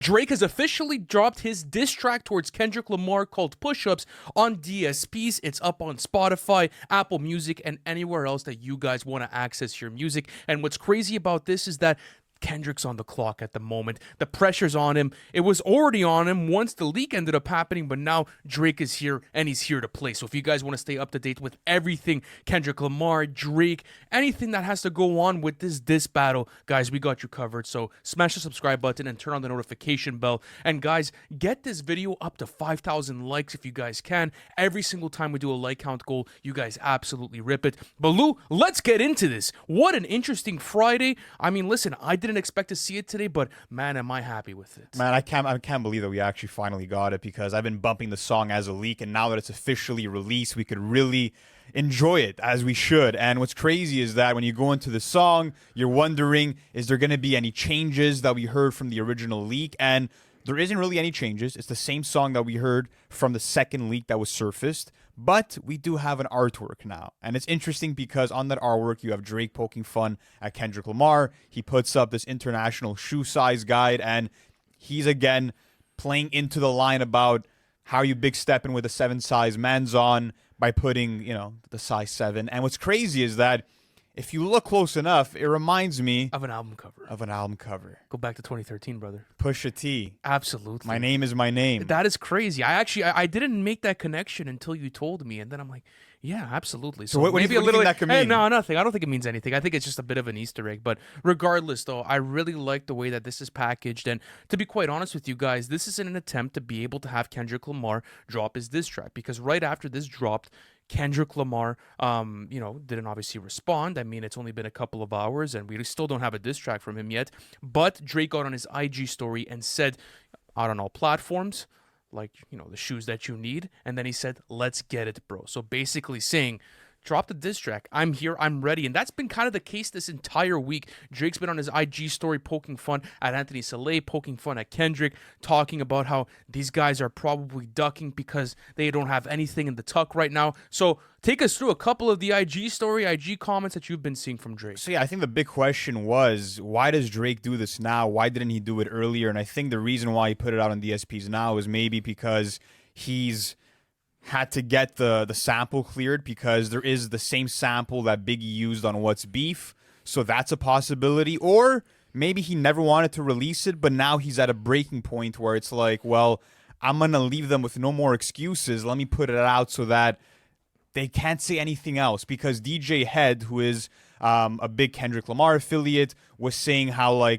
Drake has officially dropped his diss track towards Kendrick Lamar called Push Ups on DSPs. It's up on Spotify, Apple Music, and anywhere else that you guys want to access your music. And what's crazy about this is that Kendrick's on the clock at the moment. The pressure's on him. It was already on him once the leak ended up happening, but now Drake is here and he's here to play. So if you guys want to stay up to date with everything Kendrick Lamar, Drake, anything that has to go on with this diss battle, guys, we got you covered. So smash the subscribe button and turn on the notification bell. And guys, get this video up to 5,000 likes if you guys can. Every single time we do a like count goal, you guys absolutely rip it. But Lou, let's get into this. What an interesting Friday. I mean, listen, I didn't expect to see it today, but man, am I happy with it. Man, I can't believe that we actually finally got it, because I've been bumping the song as a leak, and now that it's officially released, we could really enjoy it as we should. And what's crazy is that when you go into the song, you're wondering, is there going to be any changes that we heard from the original leak? And there isn't really any changes. It's the same song that we heard from the second leak that was surfaced, but we do have an artwork now. And it's interesting because on that artwork, you have Drake poking fun at Kendrick Lamar. He puts up this international shoe size guide, and he's again playing into the line about how you big stepping with a 7 size man's on by putting, the size 7. And what's crazy is that if you look close enough, it reminds me Of an album cover. Go back to 2013, brother. Pusha T. Absolutely. My name is my name. That is crazy. I didn't make that connection until you told me, and then I'm like, yeah, absolutely. So what do you think that could mean? No, nothing. I don't think it means anything. I think it's just a bit of an Easter egg. But regardless, though, I really like the way that this is packaged. And to be quite honest with you guys, this is an attempt to be able to have Kendrick Lamar drop his diss track, because right after this dropped, Kendrick Lamar, didn't obviously respond. I mean, it's only been a couple of hours, and we still don't have a diss track from him yet. But Drake got on his IG story and said, out on all platforms, like, the shoes that you need. And then he said, let's get it, bro. So basically saying, drop the diss track. I'm here. I'm ready. And that's been kind of the case this entire week. Drake's been on his IG story poking fun at Anthony Saleh, poking fun at Kendrick, talking about how these guys are probably ducking because they don't have anything in the tuck right now. So take us through a couple of the IG comments that you've been seeing from Drake. So yeah, I think the big question was, why does Drake do this now? Why didn't he do it earlier? And I think the reason why he put it out on DSPs now is maybe because he's had to get the sample cleared, because there is the same sample that Biggie used on What's Beef. So that's a possibility. Or maybe he never wanted to release it, but now he's at a breaking point where it's like, well, I'm going to leave them with no more excuses. Let me put it out so that they can't say anything else. Because DJ Head, who is a big Kendrick Lamar affiliate, was saying how,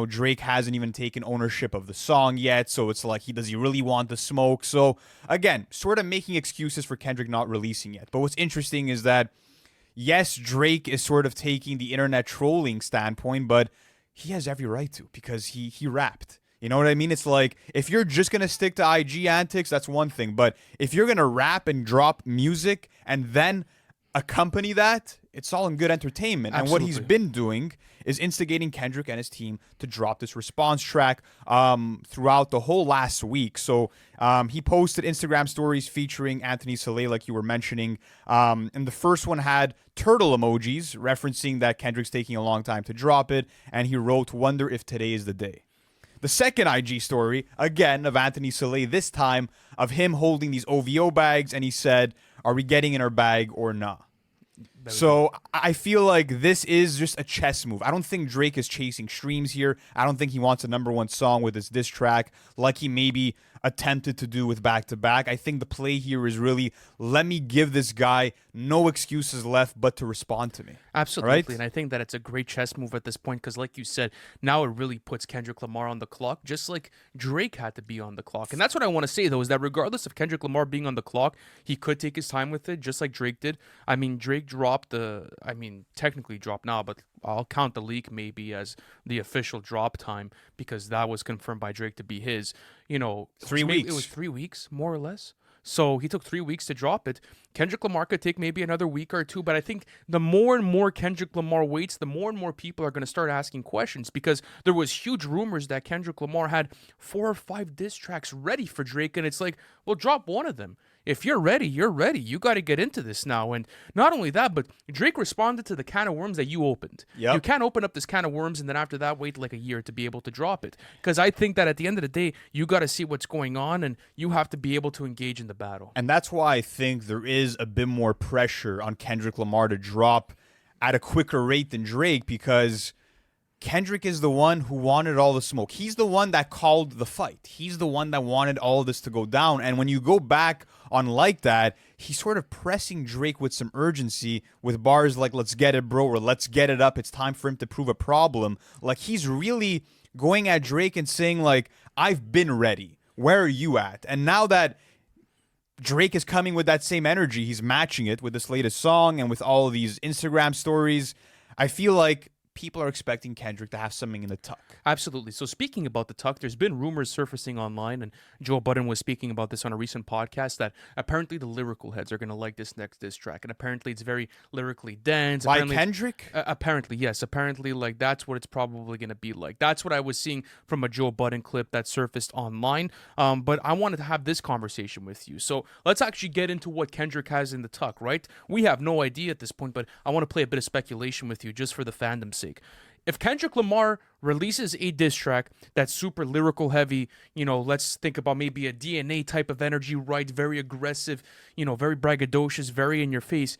Drake hasn't even taken ownership of the song yet, so it's like, does he really want the smoke? So, again, sort of making excuses for Kendrick not releasing yet. But what's interesting is that, yes, Drake is sort of taking the internet trolling standpoint, but he has every right to, because he rapped. You know what I mean? It's like, if you're just going to stick to IG antics, that's one thing. But if you're going to rap and drop music and then accompany that, it's all in good entertainment. Absolutely. And what he's been doing is instigating Kendrick and his team to drop this response track throughout the whole last week. So he posted Instagram stories featuring Anthony Saleh, like you were mentioning. And the first one had turtle emojis, referencing that Kendrick's taking a long time to drop it. And he wrote, "Wonder if today is the day." The second IG story, again, of Anthony Saleh, this time of him holding these OVO bags, and he said, "Are we getting in our bag or not?" So I feel like this is just a chess move. I don't think Drake is chasing streams here. I don't think he wants a #1 song with his diss track like he maybe attempted to do with Back to Back. I think the play here is really, let me give this guy no excuses left but to respond to me. Absolutely. Right? And I think that it's a great chess move at this point, because like you said, now it really puts Kendrick Lamar on the clock, just like Drake had to be on the clock. And that's what I want to say, though, is that regardless of Kendrick Lamar being on the clock, he could take his time with it, just like Drake did. I mean, Drake technically dropped now, but I'll count the leak maybe as the official drop time, because that was confirmed by Drake to be his. 3 weeks. It was 3 weeks, more or less. So he took 3 weeks to drop it. Kendrick Lamar could take maybe another week or two, but I think the more and more Kendrick Lamar waits, the more and more people are going to start asking questions, because there was huge rumors that Kendrick Lamar had 4 or 5 diss tracks ready for Drake, and it's like, well, drop one of them. if you're ready, you're ready. You got to get into this now. And not only that, but Drake responded to the can of worms that you opened. Yep. You can't open up this can of worms and then after that wait like a year to be able to drop it. Because I think that at the end of the day, you got to see what's going on and you have to be able to engage in the battle. And that's why I think there is a bit more pressure on Kendrick Lamar to drop at a quicker rate than Drake, because Kendrick is the one who wanted all the smoke. He's the one that called the fight. He's the one that wanted all of this to go down. And when you go back on Like That, he's sort of pressing Drake with some urgency with bars like, let's get it, bro, or let's get it up. It's time for him to prove a problem. Like, he's really going at Drake and saying, like, I've been ready. Where are you at? And now that Drake is coming with that same energy, he's matching it with this latest song and with all of these Instagram stories, I feel like people are expecting Kendrick to have something in the tuck. Absolutely. So speaking about the tuck, there's been rumors surfacing online, and Joe Budden was speaking about this on a recent podcast, that apparently the lyrical heads are going to like this next diss track, and apparently it's very lyrically dense. By Apparently, Kendrick? apparently, yes. Apparently, like, that's what it's probably going to be like. That's what I was seeing from a Joe Budden clip that surfaced online. But I wanted to have this conversation with you. So let's actually get into what Kendrick has in the tuck, right? We have no idea at this point, but I want to play a bit of speculation with you just for the fandom's sake. If Kendrick Lamar releases a diss track that's super lyrical heavy, let's think about maybe a DNA type of energy, right? Very aggressive, very braggadocious, very in your face.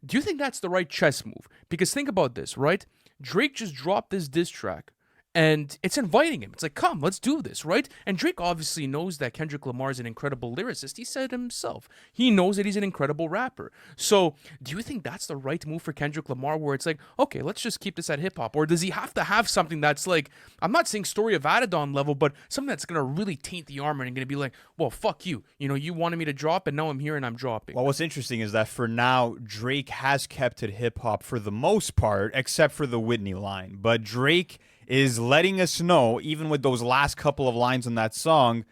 Do you think that's the right chess move? Because think about this, right? Drake just dropped this diss track and it's inviting him. It's like, come, let's do this, right? And Drake obviously knows that Kendrick Lamar is an incredible lyricist. He said it himself. He knows that he's an incredible rapper. So do you think that's the right move for Kendrick Lamar, where it's like, okay, let's just keep this at hip-hop? Or does he have to have something that's like, I'm not saying Story of Adidon level, but something that's going to really taint the armor and going to be like, well, fuck you. You wanted me to drop and now I'm here and I'm dropping. Well, what's interesting is that for now, Drake has kept it hip-hop for the most part, except for the Whitney line. But Drake is letting us know, even with those last couple of lines on that song,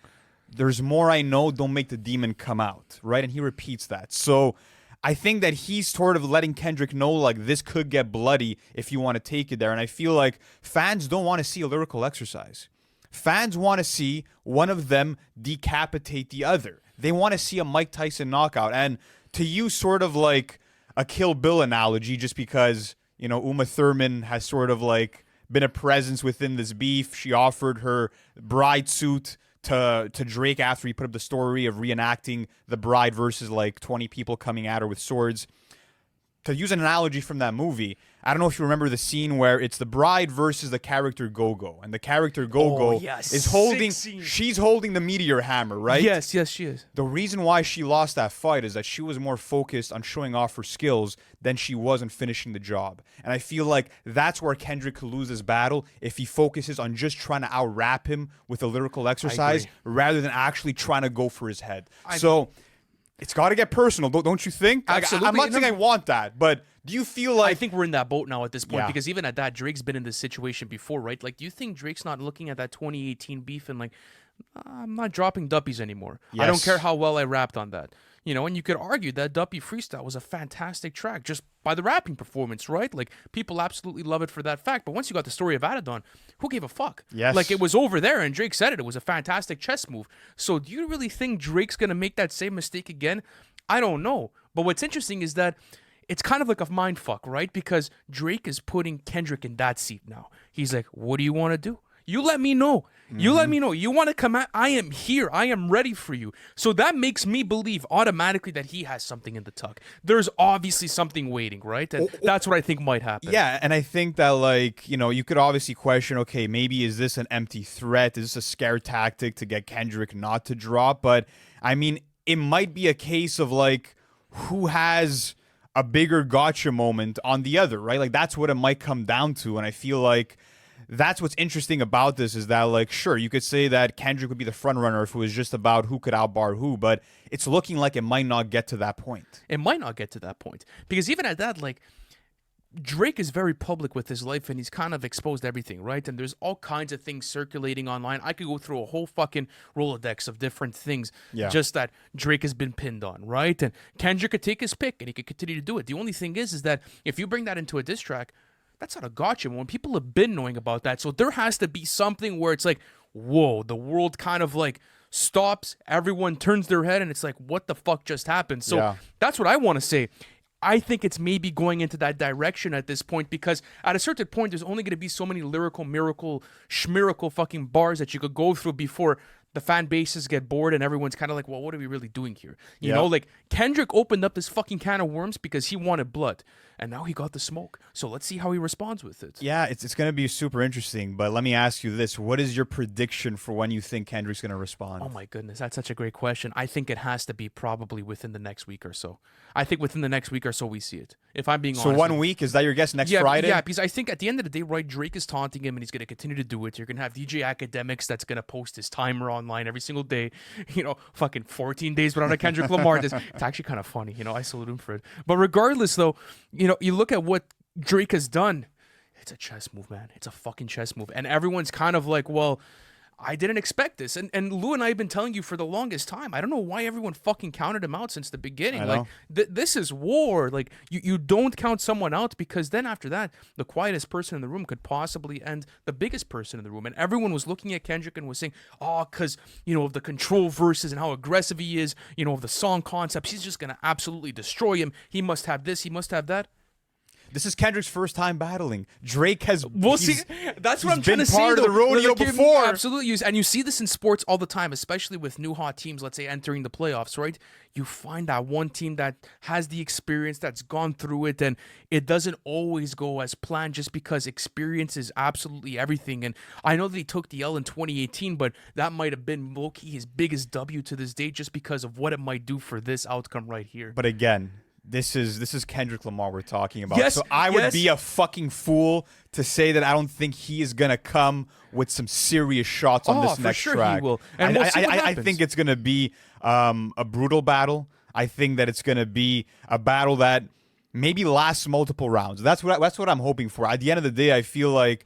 there's more I know, don't make the demon come out, right? And he repeats that. So I think that he's sort of letting Kendrick know, like, this could get bloody if you want to take it there. And I feel like fans don't want to see a lyrical exercise. Fans want to see one of them decapitate the other. They want to see a Mike Tyson knockout. And to use sort of like a Kill Bill analogy, just because, Uma Thurman has sort of like been a presence within this beef. She offered her bride suit to Drake after he put up the story of reenacting the bride versus like 20 people coming at her with swords. To use an analogy from that movie, I don't know if you remember the scene where it's the bride versus the character Go-Go, and the character Go-Go is holding, she's holding the meteor hammer, right? Yes, she is. The reason why she lost that fight is that she was more focused on showing off her skills than she was on finishing the job. And I feel like that's where Kendrick could lose this battle if he focuses on just trying to out-rap him with a lyrical exercise rather than actually trying to go for his head. It's got to get personal, don't you think? Absolutely. I'm not saying I want that, but do you feel like... I think we're in that boat now at this point, because even at that, Drake's been in this situation before, right? Like, do you think Drake's not looking at that 2018 beef and like, I'm not dropping Duppies anymore. Yes. I don't care how well I rapped on that. And you could argue that Duppy Freestyle was a fantastic track just by the rapping performance, right? Like, people absolutely love it for that fact. But once you got the Story of Adidon, who gave a fuck? Yes. Like, it was over there, and Drake said it. It was a fantastic chess move. So do you really think Drake's going to make that same mistake again? I don't know. But what's interesting is that it's kind of like a mind fuck, right? Because Drake is putting Kendrick in that seat now. He's like, what do you want to do? You let me know. You let me know. You want to come out? I am here. I am ready for you. So that makes me believe automatically that he has something in the tuck. There's obviously something waiting, right? And that's what I think might happen. Yeah, and I think that, like, you could obviously question, okay, maybe is this an empty threat? Is this a scare tactic to get Kendrick not to drop? But, I mean, it might be a case of, like, who has a bigger gotcha moment on the other, right? Like, that's what it might come down to. And I feel like that's what's interesting about this is that, like, sure, you could say that Kendrick would be the front runner if it was just about who could outbar who, but it's looking like it might not get to that point. It might not get to that point. Because even at that, like, Drake is very public with his life and he's kind of exposed everything, right? And there's all kinds of things circulating online. I could go through a whole fucking Rolodex of different things just that Drake has been pinned on, right? And Kendrick could take his pick and he could continue to do it. The only thing is that if you bring that into a diss track, that's not a gotcha when people have been knowing about that. So there has to be something where it's like, whoa, the world kind of like stops, everyone turns their head, and it's like, what the fuck just happened? So Yeah. that's what I want to say. I think it's maybe going into that direction at this point, because at a certain point, there's only going to be so many lyrical, miracle, schmiracle fucking bars that you could go through before the fan bases get bored and everyone's kind of like, well, what are we really doing here? You Yeah. know, like Kendrick opened up this fucking can of worms because he wanted blood, and now he got the smoke. So let's see how he responds with it. Yeah, it's going to be super interesting. But let me ask you this: what is your prediction for when you think Kendrick's going to respond? Oh my goodness, that's such a great question. I think it has to be probably within the next week or so. I think within the next week or so we see it. If I'm being So honest. 1 week, is that your guess? Next Yeah, Friday? yeah, because I think at the end of the day, right, Drake is taunting him and he's going to continue to do it. You're going to have DJ Academics that's going to post his timer online every single day. You know, fucking 14 days without a Kendrick Lamar. It's actually kind of funny. You know, I salute him for it. But regardless, though, you know, you look at what Drake has done. It's a chess move, man. It's a fucking chess move. And everyone's kind of like, well, I didn't expect this. And Lou and I have been telling you for the longest time. I don't know why everyone fucking counted him out since the beginning. I Like, know. this is war. Like, you don't count someone out, because then after that, the quietest person in the room could possibly end the biggest person in the room. And everyone was looking at Kendrick and was saying, oh, because, you know, of the control verses and how aggressive he is, you know, of the song concepts, he's just going to absolutely destroy him. He must have this, he must have that. This is Kendrick's first time battling. Drake has. We'll see. he's- That's what I'm he's trying been to say. part of the though. rodeo Like, before. Absolutely. And you see this in sports all the time, especially with new hot teams, let's say, entering the playoffs, right? You find that one team that has the experience, that's gone through it, and it doesn't always go as planned, just because experience is absolutely everything. And I know that he took the L in 2018, but that might have been low-key his biggest W to this day, just because of what it might do for this outcome right here. But again, this is Kendrick Lamar we're talking about. Yes, so I would yes. be a fucking fool to say that I don't think he is gonna come with some serious shots on Oh, this for next sure he track. will. And we'll see what I happens. think it's gonna be a brutal battle. I think that it's gonna be a battle that maybe lasts multiple rounds. That's what I'm hoping for. At the end of the day, I feel like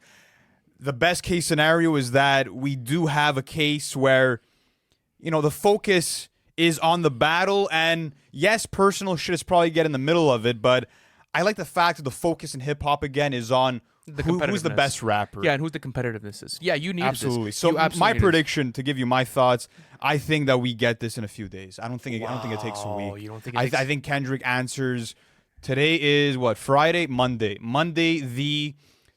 the best case scenario is that we do have a case where, you know, the focus is on the battle, and yes, personal shit is probably get in the middle of it, but I like the fact that the focus in hip hop again is on The who's the competitiveness. best rapper. Yeah, and who's the competitiveness is. Yeah, you need Absolutely. this. So You absolutely my need this. prediction, to give you my thoughts, I think that we get this in a few days. I don't think it takes a Wow, week. you don't think it I takes- think Kendrick answers. Today is what, Friday, Monday the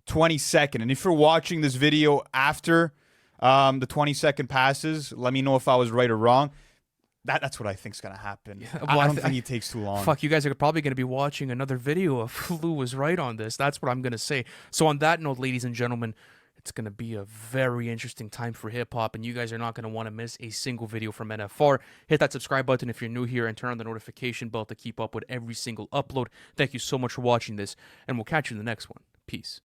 22nd. And if you're watching this video after the 22nd passes, let me know if I was right or wrong. That's what I think's gonna happen. well, I I don't th- think it takes too long. Fuck, you guys are probably going to be watching another video of Lou was right on this. That's what I'm going to say. So on that note, ladies and gentlemen, it's going to be a very interesting time for hip-hop, and you guys are not going to want to miss a single video from NFR. Hit that subscribe button if you're new here, and turn on the notification bell to keep up with every single upload. Thank you so much for watching this, and we'll catch you in the next one. Peace.